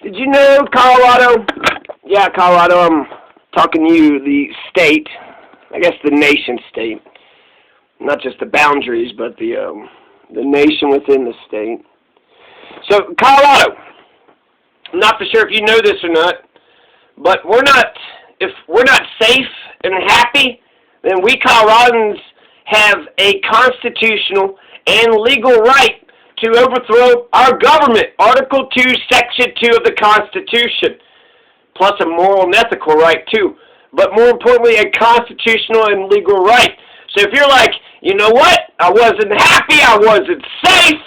Did you know Colorado? Yeah, Colorado, I'm talking to you, the state. I guess the nation state. Not just the boundaries, but the nation within the state. So, Colorado. I'm not for sure if you know this or not, but if we're not safe and happy, then we Coloradans have a constitutional and legal right to overthrow our government. Article 2, Section 2 of the Constitution. Plus a moral and ethical right, too. But more importantly, a constitutional and legal right. So if you're like, you know what? I wasn't happy, I wasn't safe,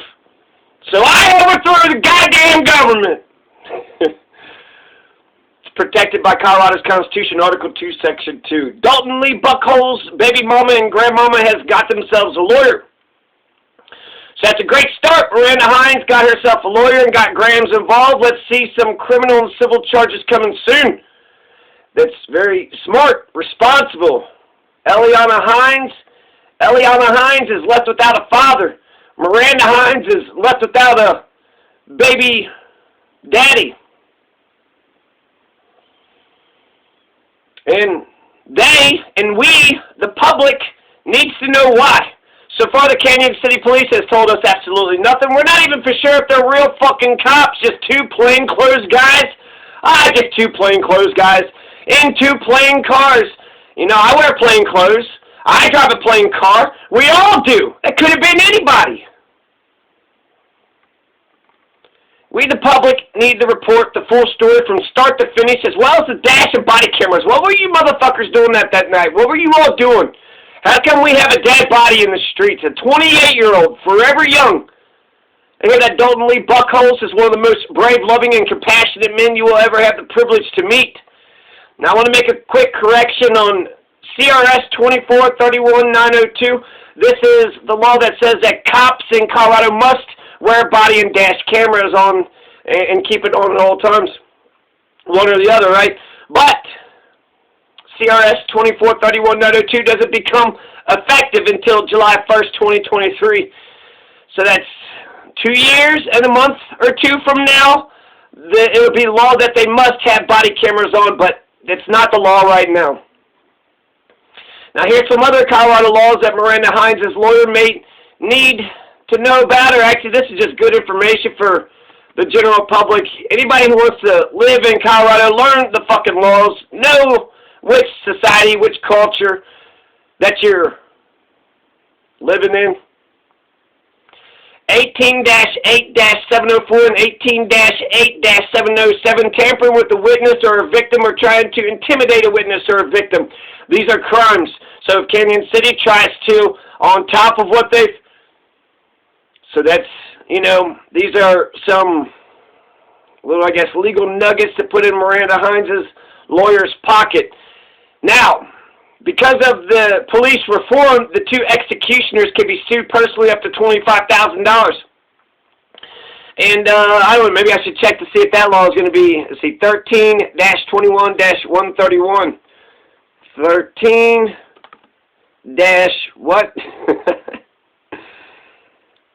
so I overthrew the goddamn government. It's protected by Colorado's Constitution, Article 2, Section 2. Dalton Lee Buckholz, baby mama and grandmama has got themselves a lawyer. So that's a great start. Miranda Hines got herself a lawyer and got Grams involved. Let's see some criminal and civil charges coming soon. That's very smart, responsible. Eliana Hines is left without a father. Miranda Hines is left without a baby daddy. And they, and we, the public, needs to know why. So far, the Canyon City Police has told us absolutely nothing. We're not even for sure if they're real fucking cops, just two plainclothes guys. Just two plainclothes guys in two plain cars. You know, I wear plain clothes. I drive a plain car. We all do. It could have been anybody. We, the public, need to report the full story from start to finish, as well as the dash and body cameras. What were you motherfuckers doing that night? What were you all doing? How come we have a dead body in the streets? A 28-year-old, forever young. I hear that Dalton Lee Buckholz is one of the most brave, loving, and compassionate men you will ever have the privilege to meet. Now, I want to make a quick correction on CRS 24-31-902. This is the law that says that cops in Colorado must wear body and dash cameras on and keep it on at all times. One or the other, right? But CRS 24-31-902 doesn't become effective until July 1st, 2023. So that's 2 years and a month or two from now. It will be law that they must have body cameras on, but it's not the law right now. Now here's some other Colorado laws that Miranda Hines' lawyer may need to know about, or actually this is just good information for the general public. Anybody who wants to live in Colorado, learn the fucking laws, know which society, which culture that you're living in. 18-8-704 and 18-8-707, tampering with a witness or a victim or trying to intimidate a witness or a victim. These are crimes. So if Canyon City tries to, on top of what they've... So that's, you know, these are some little, I guess, legal nuggets to put in Miranda Hines' lawyer's pocket. Now, because of the police reform, the two executioners can be sued personally up to $25,000. And, I don't know, maybe I should check to see if that law is going to be, let's see, 13-21-131. 13-what?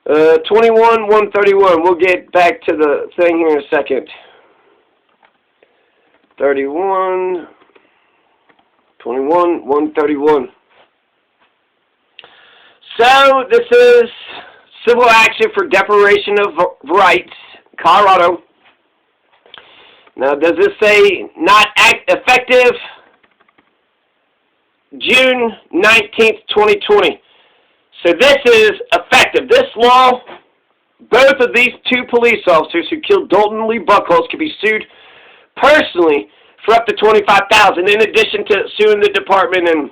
21-131. We'll get back to the thing here in a second. 21-131. So, this is civil action for deprivation of rights, Colorado. Now, does this say not effective June 19th, 2020? So this is effective. This law, both of these two police officers who killed Dalton Lee Buckholz can be sued personally for up to $25,000, in addition to suing the department. And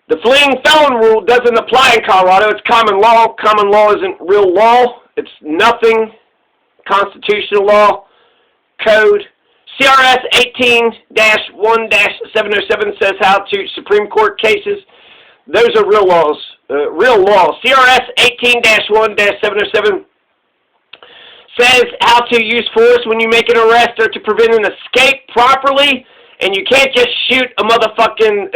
the fleeing felon rule doesn't apply in Colorado. It's common law. Common law isn't real law. It's nothing. Constitutional law, code. CRS 18-1-707 says how to Supreme Court cases. Those are real laws. Real law. CRS 18-1-707 says how to use force when you make an arrest or to prevent an escape properly, and you can't just shoot a motherfucking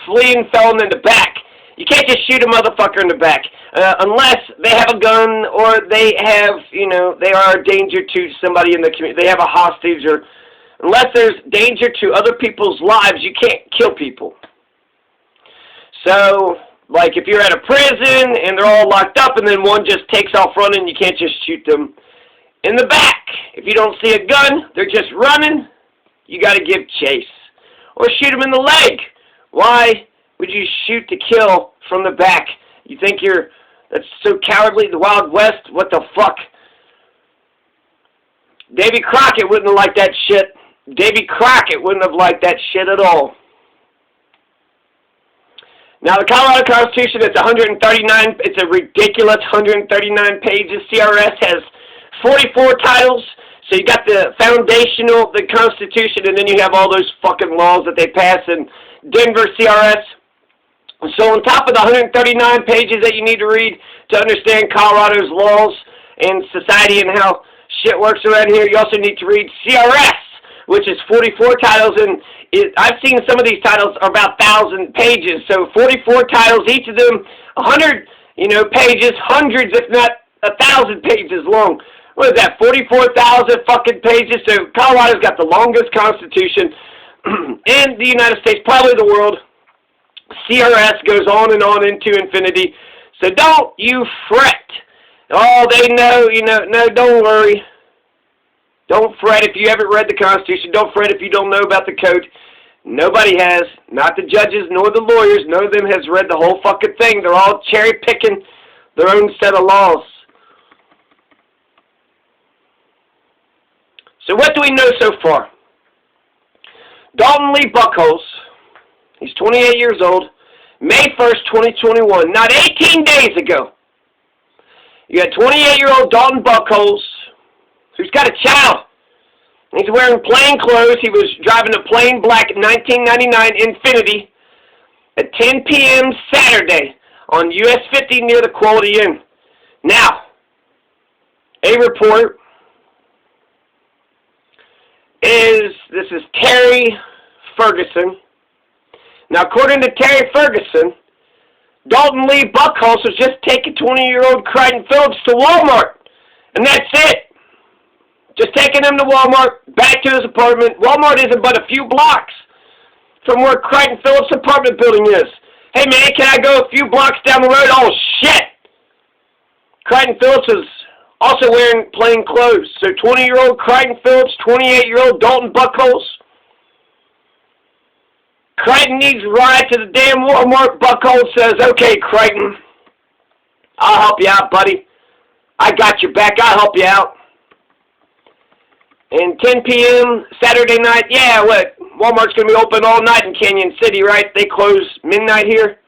fleeing felon in the back. You can't just shoot a motherfucker in the back unless they have a gun or they have, you know, they are a danger to somebody in the community. They have a hostage, or unless there's danger to other people's lives, you can't kill people. So, like if you're at a prison and they're all locked up and then one just takes off running, you can't just shoot them in the back. If you don't see a gun, they're just running, you got to give chase. Or shoot them in the leg. Why would you shoot to kill from the back? You think that's so cowardly, the Wild West? What the fuck? Davy Crockett wouldn't have liked that shit. Davy Crockett wouldn't have liked that shit at all. Now, the Colorado Constitution, it's a ridiculous 139 pages. CRS has 44 titles. So you got the foundational, the Constitution, and then you have all those fucking laws that they pass in Denver CRS. So on top of the 139 pages that you need to read to understand Colorado's laws and society and how shit works around here, you also need to read CRS, which is 44 titles, and I've seen some of these titles are about 1,000 pages. So 44 titles, each of them 100, pages, hundreds, if not 1,000 pages long. What is that, 44,000 fucking pages? So Colorado's got the longest constitution in the United States, probably the world. CRS goes on and on into infinity. So don't you fret. Oh, they know, no, don't worry. Don't fret if you haven't read the Constitution. Don't fret if you don't know about the code. Nobody has. Not the judges nor the lawyers. None of them has read the whole fucking thing. They're all cherry-picking their own set of laws. So what do we know so far? Dalton Lee Buckholz, he's 28 years old, May 1st, 2021, not 18 days ago. You got 28-year-old Dalton Buckholz, who's got a child. He's wearing plain clothes. He was driving a plain black 1999 Infiniti at 10 p.m. Saturday on US 50 near the Quality Inn. Now, a report this is Terry Ferguson. Now, according to Terry Ferguson, Dalton Lee Buckholz was just taking 20-year-old Crichton Phillips to Walmart, and that's it. Just taking him to Walmart, back to his apartment. Walmart isn't but a few blocks from where Crichton Phillips' apartment building is. Hey, man, can I go a few blocks down the road? Oh, shit! Crichton Phillips is also wearing plain clothes. So 20-year-old Crichton Phillips, 28-year-old Dalton Buckholz. Crichton needs a ride to the damn Walmart. Buckholz says, okay, Crichton, I'll help you out, buddy. I got your back. I'll help you out. And 10 p.m. Saturday night, yeah, what? Walmart's going to be open all night in Canyon City, right? They close midnight here.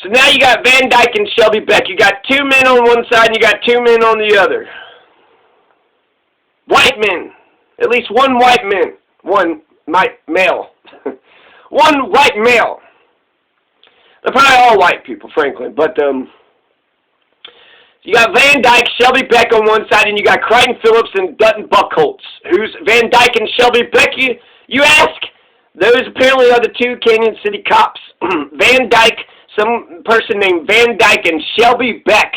So now you got Van Dyke and Shelby Beck. You got two men on one side and you got two men on the other. White men. At least one white man. One male. One white male. They're probably all white people, frankly. But, you got Van Dyke, Shelby Beck on one side, and you got Crichton Phillips and Dalton Buckholz. Who's Van Dyke and Shelby Beck, you ask? Those apparently are the two Canyon City cops. Van Dyke, some person named Van Dyke and Shelby Beck.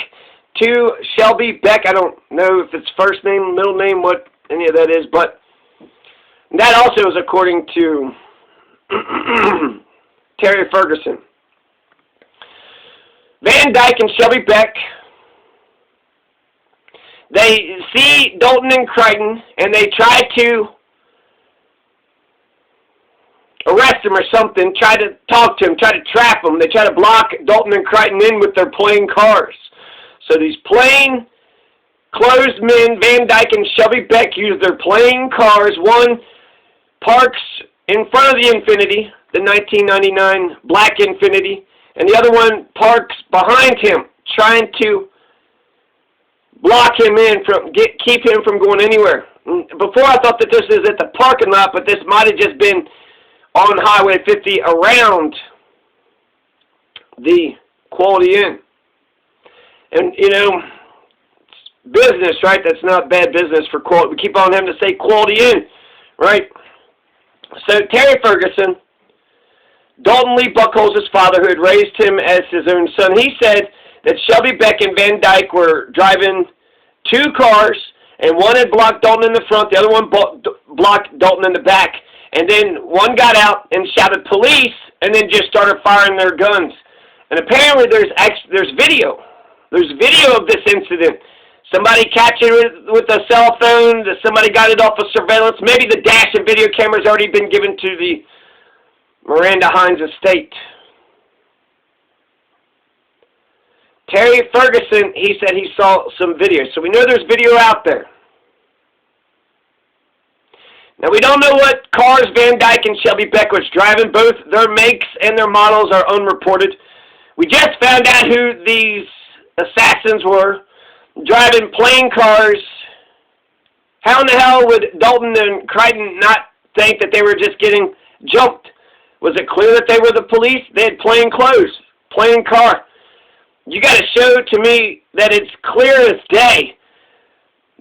Two Shelby Beck. I don't know if it's first name, middle name, what any of that is, but that also is according to Terry Ferguson. Van Dyke and Shelby Beck, they see Dalton and Crichton, and they try to arrest him or something, try to talk to him, try to trap him. They try to block Dalton and Crichton in with their plain cars. So these plain clothes men, Van Dyke and Shelby Beck, use their plain cars. One parks in front of the Infiniti, the 1999 black Infiniti, and the other one parks behind him, trying to block him in, keep him from going anywhere. Before I thought that this is at the parking lot, but this might have just been on Highway 50 around the Quality Inn. And, it's business, right? That's not bad business for quality. We keep on having to say Quality Inn, right? So Terry Ferguson, Dalton Lee Buckholz' father, who had raised him as his own son, he said that Shelby Beck and Van Dyke were driving two cars, and one had blocked Dalton in the front, the other one blocked Dalton in the back. And then one got out and shouted police, and then just started firing their guns. And apparently there's video. There's video of this incident. Somebody captured it with a cell phone. Somebody got it off of surveillance. Maybe the dash and video camera's already been given to the Miranda Hines estate. Terry Ferguson, he said he saw some video. So we know there's video out there. Now, we don't know what cars Van Dyke and Shelby Beck was driving. Both their makes and their models are unreported. We just found out who these assassins were, driving plain cars. How in the hell would Dalton and Crichton not think that they were just getting jumped? Was it clear that they were the police? They had plain clothes, plain car. You got to show to me that it's clear as day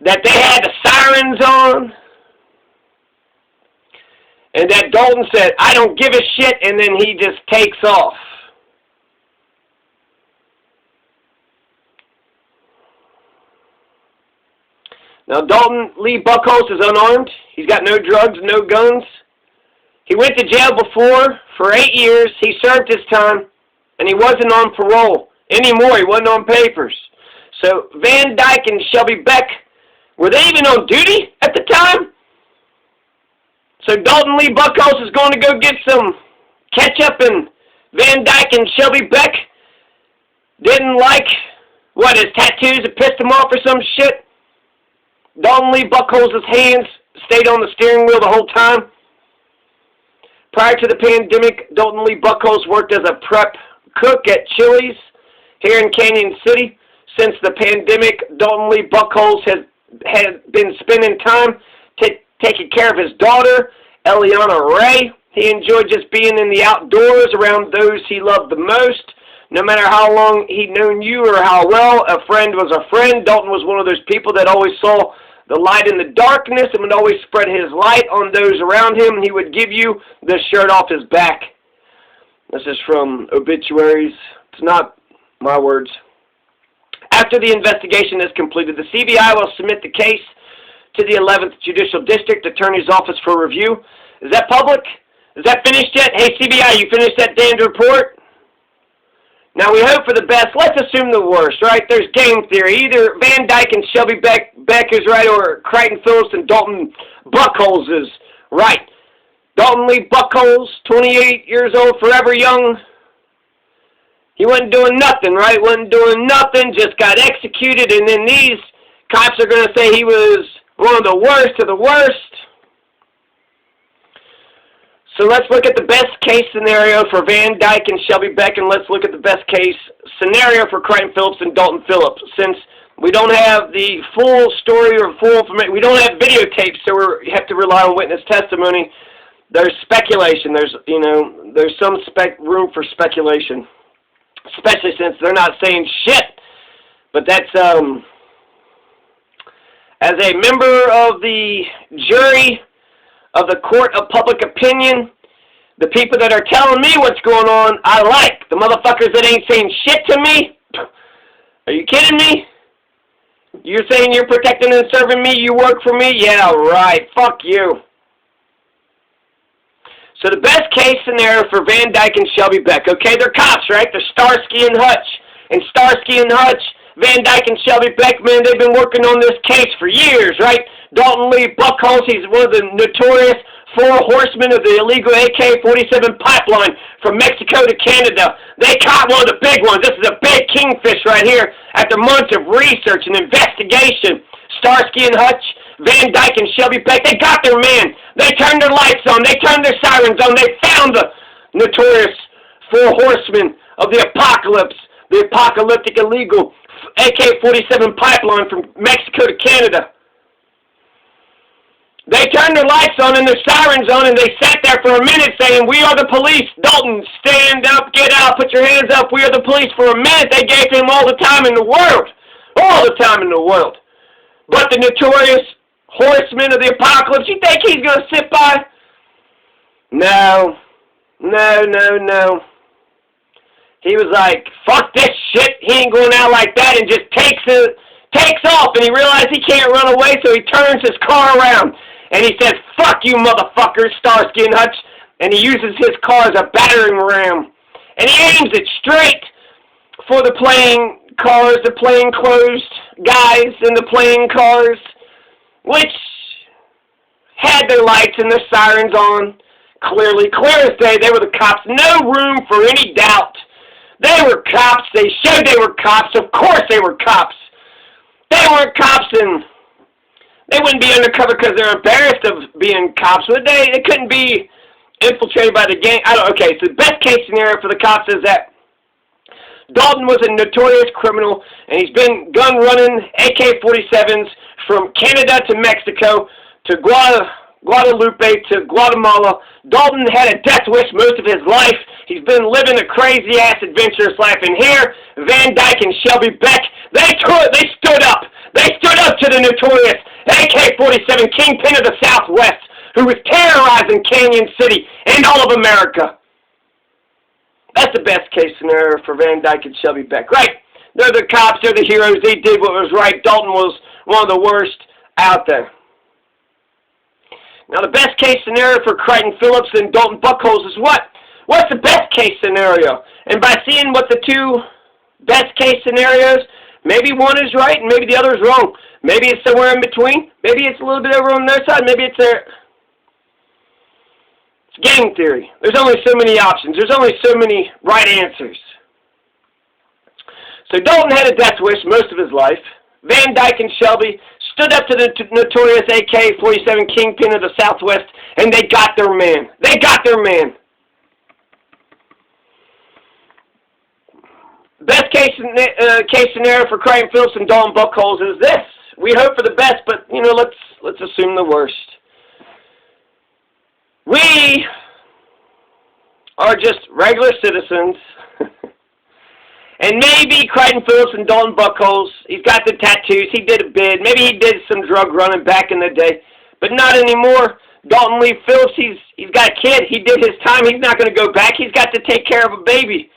that they had the sirens on, and that Dalton said, "I don't give a shit," and then he just takes off. Now, Dalton Lee Buckholz is unarmed. He's got no drugs, no guns. He went to jail before for 8 years. He served his time, and he wasn't on parole anymore. He wasn't on papers. So Van Dyke and Shelby Beck, were they even on duty at the time? So Dalton Lee Buckholz is going to go get some ketchup, and Van Dyke and Shelby Beck didn't like, what, his tattoos that pissed him off or some shit? Dalton Lee Buckholz' hands stayed on the steering wheel the whole time. Prior to the pandemic, Dalton Lee Buckholz worked as a prep cook at Chili's here in Canyon City. Since the pandemic, Dalton Lee Buckholz had been spending time taking care of his daughter, Eliana Ray. He enjoyed just being in the outdoors around those he loved the most. No matter how long he'd known you or how well, a friend was a friend. Dalton was one of those people that always saw the light in the darkness and would always spread his light on those around him. He would give you the shirt off his back. This is from Obituaries. It's not my words. After the investigation is completed, the CBI will submit the case to the 11th Judicial District Attorney's Office for review. Is that public? Is that finished yet? Hey, CBI, you finished that damned report? Now, we hope for the best. Let's assume the worst, right? There's game theory. Either Van Dyke and Shelby Beck is right, or Crichton Phillips and Dalton Buckholz is right. Dalton Lee Buckholz, 28 years old, forever young. He wasn't doing nothing, right? Wasn't doing nothing, just got executed, and then these cops are going to say he was one of the worst of the worst. So let's look at the best case scenario for Van Dyke and Shelby Beck, and let's look at the best case scenario for Crichton Phillips and Dalton Phillips. Since we don't have the full story or full information, we don't have videotapes, so we have to rely on witness testimony. There's speculation. There's some room for speculation, especially since they're not saying shit. But that's as a member of the jury of the court of public opinion, the people that are telling me what's going on, I like. The motherfuckers that ain't saying shit to me? Are you kidding me? You're saying you're protecting and serving me, you work for me? Yeah, right. Fuck you. So the best case scenario for Van Dyke and Shelby Beck, okay, they're cops, right? They're Starsky and Hutch. And Starsky and Hutch, Van Dyke and Shelby Beck, man, they've been working on this case for years, right? Dalton Lee Buckholz, he's one of the notorious four horsemen of the illegal AK-47 pipeline from Mexico to Canada. They caught one of the big ones. This is a big kingfish right here after months of research and investigation. Starsky and Hutch, Van Dyke and Shelby Beck, they got their man. They turned their lights on. They turned their sirens on. They found the notorious four horsemen of the apocalypse, the apocalyptic illegal AK-47 pipeline from Mexico to Canada. They turned their lights on and their sirens on, and they sat there for a minute saying, "We are the police. Dalton, stand up, get out, put your hands up. We are the police." For a minute, they gave him all the time in the world. All the time in the world. But the notorious horseman of the apocalypse, you think he's going to sit by? No. No, no, no. He was like, fuck this shit. He ain't going out like that, and just takes off, and he realized he can't run away, so he turns his car around, and he says, fuck you, motherfucker, Starsky and Hutch, and he uses his car as a battering ram, and he aims it straight for the playing cars, the plainclothes guys in the playing cars, which had their lights and their sirens on, clearly, clear as day. They were the cops. No room for any doubt. They were cops. They showed they were cops. Of course they were cops. They weren't cops, and they wouldn't be undercover because they're embarrassed of being cops, would they? They couldn't be infiltrated by the gang. Okay, so the best case scenario for the cops is that Dalton was a notorious criminal, and he's been gun running AK-47s from Canada to Mexico to Guadalupe to Guatemala. Dalton had a death wish most of his life. He's been living a crazy-ass adventurous life. And here, Van Dyke and Shelby Beck, they stood up. They stood up to the notorious AK-47 kingpin of the Southwest, who was terrorizing Canyon City and all of America. That's the best case scenario for Van Dyke and Shelby Beck. Right? They're the cops. They're the heroes. They did what was right. Dalton was one of the worst out there. Now, the best case scenario for Crichton Phillips and Dalton Buckholz is what? What's the best case scenario? And by seeing what the two best case scenarios, maybe one is right and maybe the other is wrong. Maybe it's somewhere in between. Maybe it's a little bit over on their side. Maybe it's game theory. There's only so many options. There's only so many right answers. So Dalton had a death wish most of his life. Van Dyke and Shelby stood up to the notorious AK-47 kingpin of the Southwest, and they got their man. They got their man. Best case scenario for Crichton Phillips and Dalton Buckholz is this. We hope for the best, but, you know, let's assume the worst. We are just regular citizens, and maybe Crichton Phillips and Dalton Buckholz, he's got the tattoos, he did a bid, maybe he did some drug running back in the day, but not anymore. Dalton Lee Phillips, he's got a kid, he did his time, he's not going to go back, he's got to take care of a baby.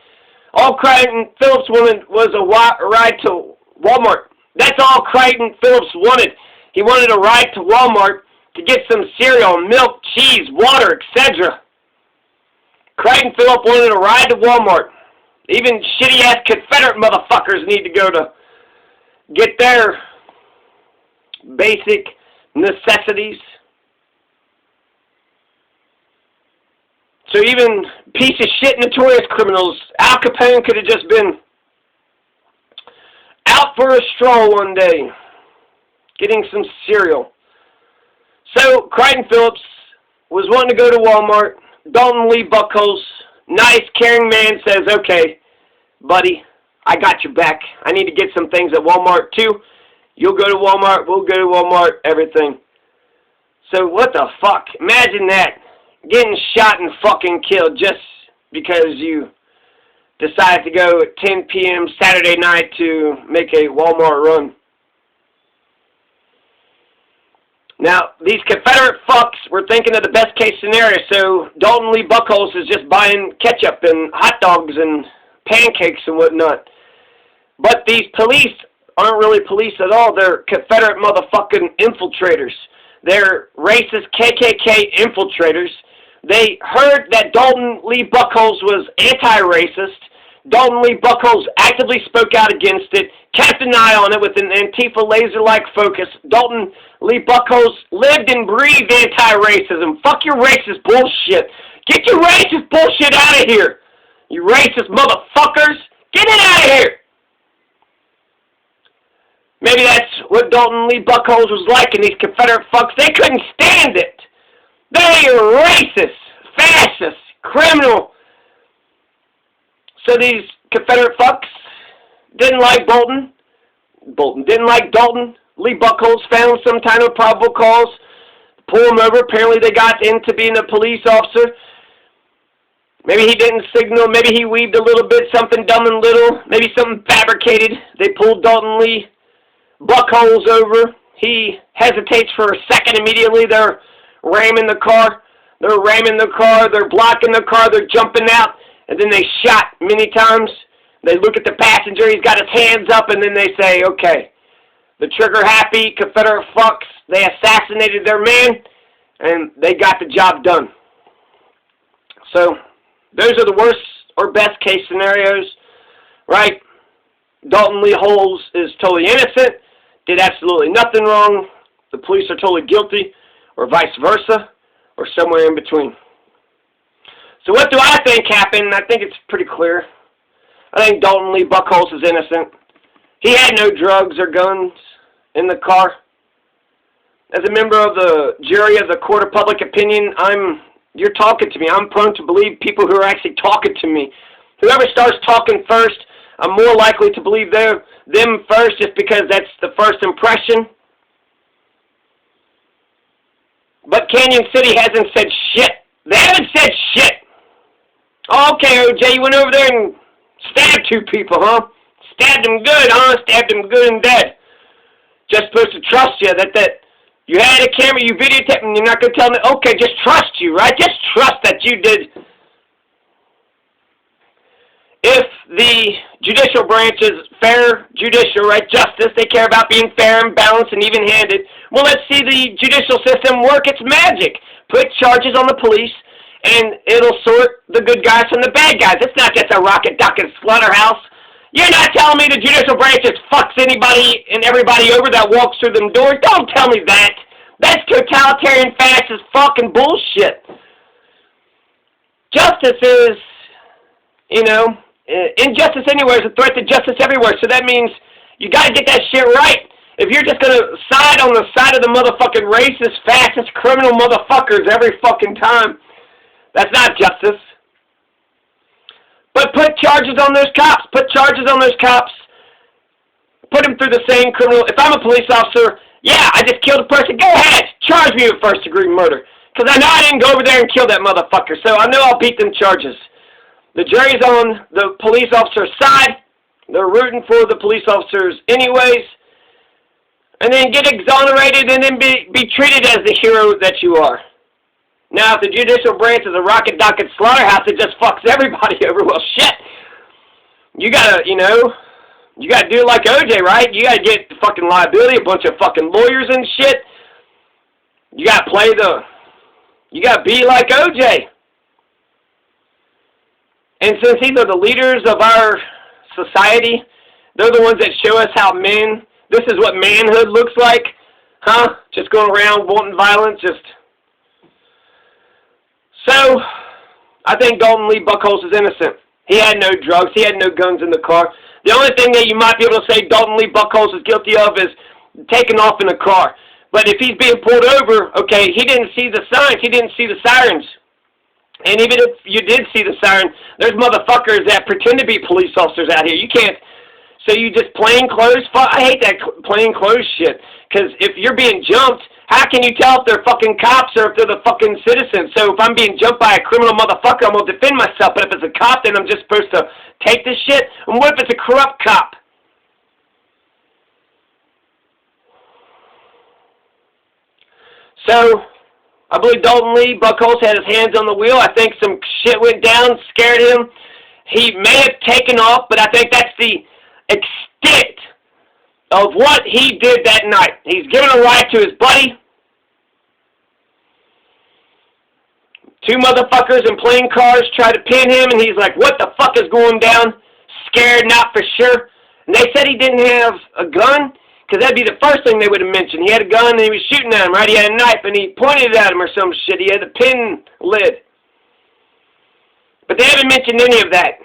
All Crichton Phillips wanted was a ride to Walmart. That's all Crichton Phillips wanted. He wanted a ride to Walmart to get some cereal, milk, cheese, water, etc. Crichton Phillips wanted a ride to Walmart. Even shitty-ass Confederate motherfuckers need to go to get their basic necessities. So even piece of shit notorious criminals, Al Capone could have just been out for a stroll one day, getting some cereal. So Crichton Phillips was wanting to go to Walmart. Dalton Lee Buckholz, nice, caring man, says, okay, buddy, I got your back. I need to get some things at Walmart too. You'll go to Walmart, we'll go to Walmart, everything. So what the fuck? Imagine that. Getting shot and fucking killed just because you decided to go at 10 p.m. Saturday night to make a Walmart run. Now, these Confederate fucks were thinking of the best case scenario, so Dalton Lee Buckholz is just buying ketchup and hot dogs and pancakes and whatnot. But these police aren't really police at all. They're Confederate motherfucking infiltrators. They're racist KKK infiltrators. They heard that Dalton Lee Buckholz was anti-racist. Dalton Lee Buckholz actively spoke out against it, kept an eye on it with an Antifa laser-like focus. Dalton Lee Buckholz lived and breathed anti-racism. Fuck your racist bullshit. Get your racist bullshit out of here. You racist motherfuckers. Get it out of here. Maybe that's what Dalton Lee Buckholz was like, and these Confederate fucks, they couldn't stand it. They are racist, fascist, criminal. So these Confederate fucks didn't like Dalton. Didn't like Dalton. Lee Buckholz found some kind of probable cause to pull him over. Apparently they got into being a police officer. Maybe he didn't signal. Maybe he weaved a little bit, something dumb and little. Maybe something fabricated. They pulled Dalton Lee Buckholz over. He hesitates for a second immediately. They're ramming the car. They're ramming the car, they're blocking the car, they're jumping out, and then they shot many times. They look at the passenger, he's got his hands up, and then they say, okay, the trigger-happy Confederate fucks, they assassinated their man, and they got the job done. So, those are the worst or best case scenarios, right? Dalton Lee Holmes is totally innocent, did absolutely nothing wrong. The police are totally guilty, or vice versa, or somewhere in between. So what do I think happened? I think it's pretty clear. I think Dalton Lee Buckholz is innocent. He had no drugs or guns in the car. As a member of the jury of the court of public opinion, you're talking to me. I'm prone to believe people who are actually talking to me. Whoever starts talking first, I'm more likely to believe them first just because that's the first impression. But Canyon City hasn't said shit. They haven't said shit. Okay, OJ, you went over there and stabbed 2 people, huh? Stabbed them good, huh? Stabbed them good and dead. Just supposed to trust you that you had a camera, you videotaped, and you're not going to tell me, okay, just trust you, right? Just trust that you did. If the judicial branch is fair, judicial, right, justice, they care about being fair and balanced and even-handed, well, let's see the judicial system work its magic. Put charges on the police, and it'll sort the good guys from the bad guys. It's not just a rocket duck and slaughterhouse. You're not telling me the judicial branch just fucks anybody and everybody over that walks through them doors. Don't tell me that. That's totalitarian fascist fucking bullshit. Justice is, injustice anywhere is a threat to justice everywhere. So that means you got to get that shit right. If you're just going to side on the side of the motherfucking racist, fascist, criminal motherfuckers every fucking time, that's not justice. But put charges on those cops. Put charges on those cops. Put them through the same criminal. If I'm a police officer, yeah, I just killed a person. Go ahead. Charge me with first-degree murder. Because I know I didn't go over there and kill that motherfucker. So I know I'll beat them charges. The jury's on the police officer's side. They're rooting for the police officers anyways. And then get exonerated and then be treated as the hero that you are. Now, if the judicial branch is a rocket docket slaughterhouse, it just fucks everybody over. Well, shit. You gotta do it like OJ, right? You gotta get the fucking liability, a bunch of fucking lawyers and shit. You gotta be like OJ. And since these are the leaders of our society, they're the ones that show us how this is what manhood looks like, huh? Just going around wanting violence, So, I think Dalton Lee Buckholz is innocent. He had no drugs. He had no guns in the car. The only thing that you might be able to say Dalton Lee Buckholz is guilty of is taking off in a car. But if he's being pulled over, okay, he didn't see the signs. He didn't see the sirens. And even if you did see the siren, there's motherfuckers that pretend to be police officers out here. You can't. So you just plain clothes. I hate that plain clothes shit. Because if you're being jumped, how can you tell if they're fucking cops or if they're the fucking citizens? So if I'm being jumped by a criminal motherfucker, I'm going to defend myself. But if it's a cop, then I'm just supposed to take this shit? And what if it's a corrupt cop? So, I believe Dalton Lee Buckholz had his hands on the wheel. I think some shit went down, scared him. He may have taken off, but I think that's the extent of what he did that night. He's given a ride to his buddy. 2 motherfuckers in plain cars try to pin him, and he's like, what the fuck is going down? Scared, not for sure. And they said he didn't have a gun, because that'd be the first thing they would have mentioned. He had a gun, and he was shooting at him, right? He had a knife, and he pointed it at him or some shit. He had a pin lid. But they haven't mentioned any of that.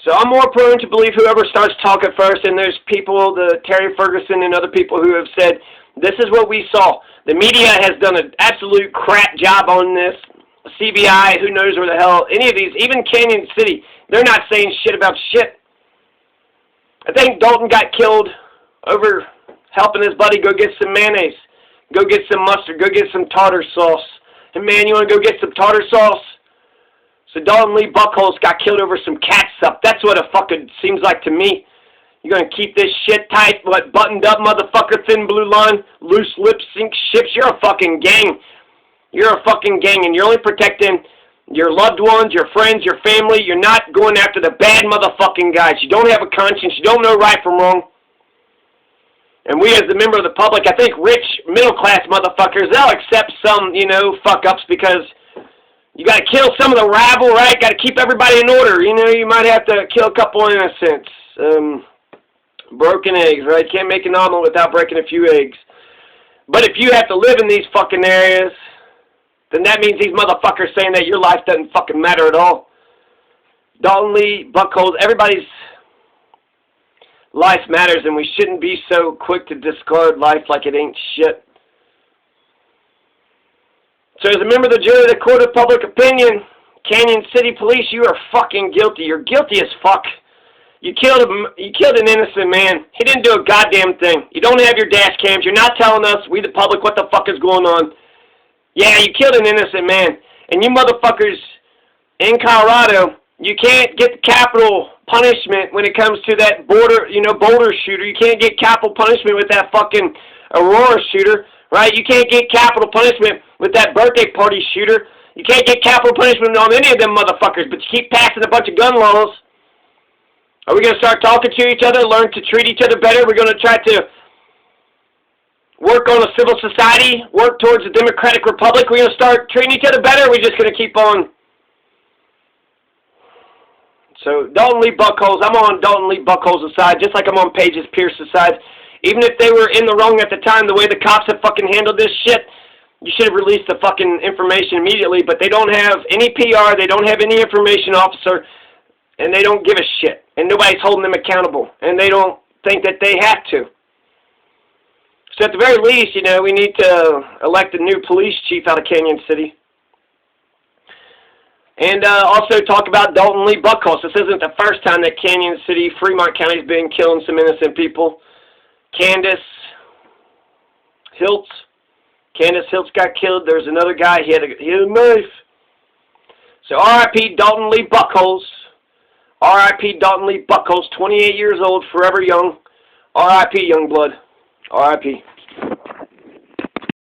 So I'm more prone to believe whoever starts talking first, and there's people, the Terry Ferguson and other people who have said, this is what we saw. The media has done an absolute crap job on this. CBI, who knows where the hell, any of these, even Canyon City, they're not saying shit about shit. I think Dalton got killed over helping his buddy go get some mayonnaise, go get some mustard, go get some tartar sauce. And man, you want to go get some tartar sauce? So Dalton Lee Buckholz got killed over some catsup. That's what it fucking seems like to me. You're going to keep this shit tight, what, buttoned up motherfucker, thin blue line, loose lip sync ships? You're a fucking gang. You're a fucking gang, and you're only protecting your loved ones, your friends, your family. You're not going after the bad motherfucking guys. You don't have a conscience. You don't know right from wrong. And we as the member of the public, I think rich, middle-class motherfuckers, they'll accept some, you know, fuck-ups because you got to kill some of the rabble, right? Got to keep everybody in order. You know, you might have to kill a couple innocents. Broken eggs, right? Can't make an omelet without breaking a few eggs. But if you have to live in these fucking areas, then that means these motherfuckers saying that your life doesn't fucking matter at all. Dalton Lee, Buckholz, everybody's life matters, and we shouldn't be so quick to discard life like it ain't shit. So as a member of the jury of the Court of Public Opinion, Canyon City Police, you are fucking guilty. You're guilty as fuck. You killed an innocent man. He didn't do a goddamn thing. You don't have your dash cams. You're not telling us, we the public, what the fuck is going on. Yeah, you killed an innocent man. And you motherfuckers in Colorado, you can't get the capital punishment when it comes to that Boulder shooter. You can't get capital punishment with that fucking Aurora shooter, right? You can't get capital punishment with that birthday party shooter. You can't get capital punishment on any of them motherfuckers, but you keep passing a bunch of gun laws. Are we going to start talking to each other, learn to treat each other better? We're going to try to work on a civil society, work towards a democratic republic. We're going to start treating each other better, or are we just going to keep on? So, Dalton Lee Buckholz, I'm on Dalton Lee Buckholz's side, just like I'm on Paige Pierce's side. Even if they were in the wrong at the time, the way the cops have fucking handled this shit, you should have released the fucking information immediately, but they don't have any PR, they don't have any information officer, and they don't give a shit. And nobody's holding them accountable. And they don't think that they have to. So at the very least, you know, we need to elect a new police chief out of Canyon City. And also talk about Dalton Lee Buckholz. This isn't the first time that Canyon City, Fremont County has been killing some innocent people. Candace Hiltz got killed. There's another guy, he had a knife. So R.I.P. Dalton Lee Buckholz. R.I.P. Dalton Lee Buckholz, 28 years old, forever young. R.I.P. Youngblood. R.I.P.